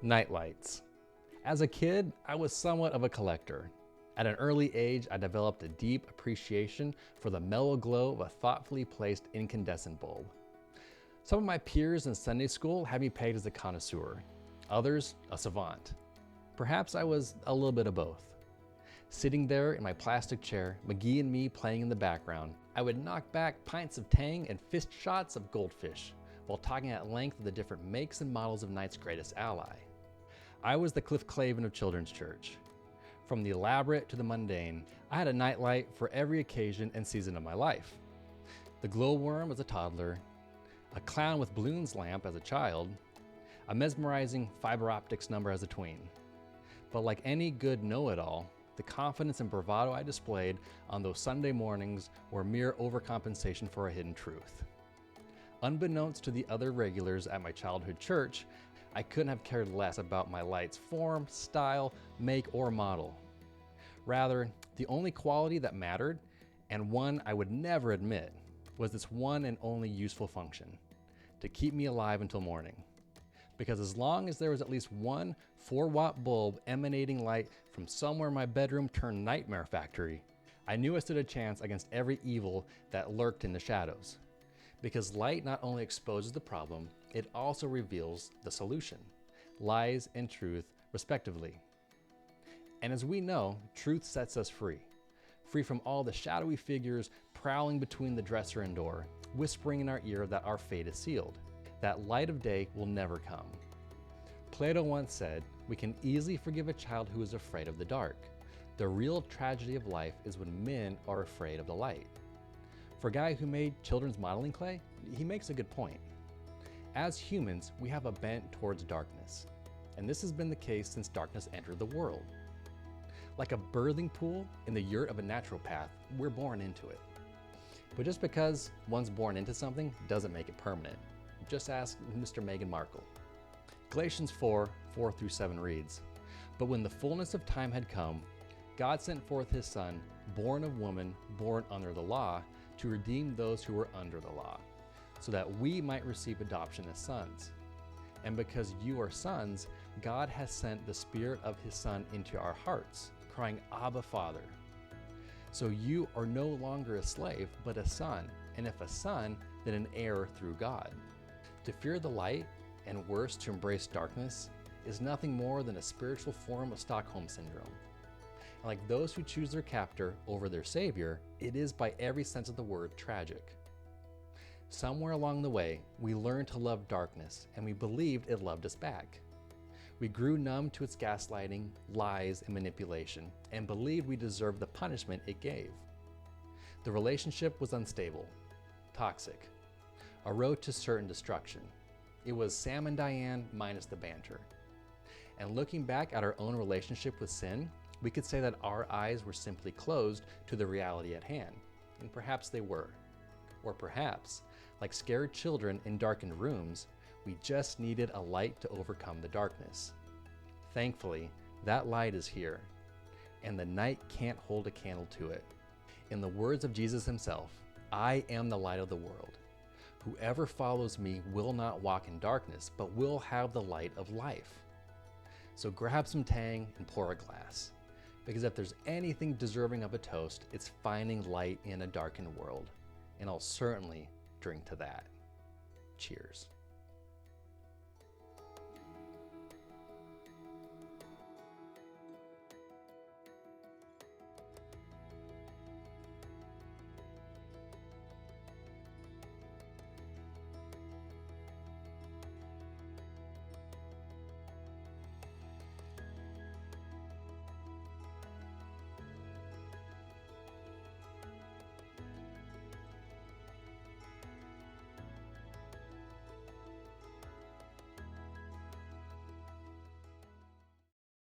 Nightlights. As a kid, I was somewhat of a collector. At an early age, I developed a deep appreciation for the mellow glow of a thoughtfully placed incandescent bulb. Some of my peers in Sunday school had me pegged as a connoisseur, others a savant. Perhaps I was a little bit of both. Sitting there in my plastic chair, McGee and me playing in the background, I would knock back pints of Tang and fist shots of Goldfish, while talking at length of the different makes and models of Night's greatest ally. I was the Cliff Clavin of children's church. From the elaborate to the mundane, I had a nightlight for every occasion and season of my life. The glowworm as a toddler, a clown with balloons lamp as a child, a mesmerizing fiber optics number as a tween. But like any good know-it-all, the confidence and bravado I displayed on those Sunday mornings were mere overcompensation for a hidden truth. Unbeknownst to the other regulars at my childhood church, I couldn't have cared less about my light's form, style, make, or model. Rather, the only quality that mattered, and one I would never admit, was this one and only useful function: to keep me alive until morning. Because as long as there was at least one 4-watt bulb emanating light from somewhere in my bedroom turned nightmare factory, I knew I stood a chance against every evil that lurked in the shadows. Because light not only exposes the problem, it also reveals the solution, lies and truth, respectively. And as we know, truth sets us free from all the shadowy figures prowling between the dresser and door, whispering in our ear that our fate is sealed, that light of day will never come. Plato once said, "We can easily forgive a child who is afraid of the dark. The real tragedy of life is when men are afraid of the light." For a guy who made children's modeling clay, he makes a good point. As humans, we have a bent towards darkness, and this has been the case since darkness entered the world. Like a birthing pool in the yurt of a naturopath, we're born into it. But just because one's born into something doesn't make it permanent. Just ask Mr. Meghan Markle. Galatians 4:4-7 reads, "But when the fullness of time had come, God sent forth his Son, born of woman, born under the law, to redeem those who were under the law, so that we might receive adoption as sons. And because you are sons, God has sent the Spirit of his Son into our hearts, crying, 'Abba, Father.' So you are no longer a slave, but a son, and if a son, then an heir through God." To fear the light, and worse, to embrace darkness, is nothing more than a spiritual form of Stockholm Syndrome. And like those who choose their captor over their savior, it is by every sense of the word tragic. Somewhere along the way, we learned to love darkness, and we believed it loved us back. We grew numb to its gaslighting, lies, and manipulation, and believed we deserved the punishment it gave. The relationship was unstable, toxic, a road to certain destruction. It was Sam and Diane minus the banter. And looking back at our own relationship with sin, we could say that our eyes were simply closed to the reality at hand, and perhaps they were. Or perhaps, like scared children in darkened rooms, we just needed a light to overcome the darkness. Thankfully, that light is here, and the night can't hold a candle to it. In the words of Jesus himself, "I am the light of the world. Whoever follows me will not walk in darkness, but will have the light of life." So grab some Tang and pour a glass, because if there's anything deserving of a toast, it's finding light in a darkened world, and I'll certainly drink to that. Cheers.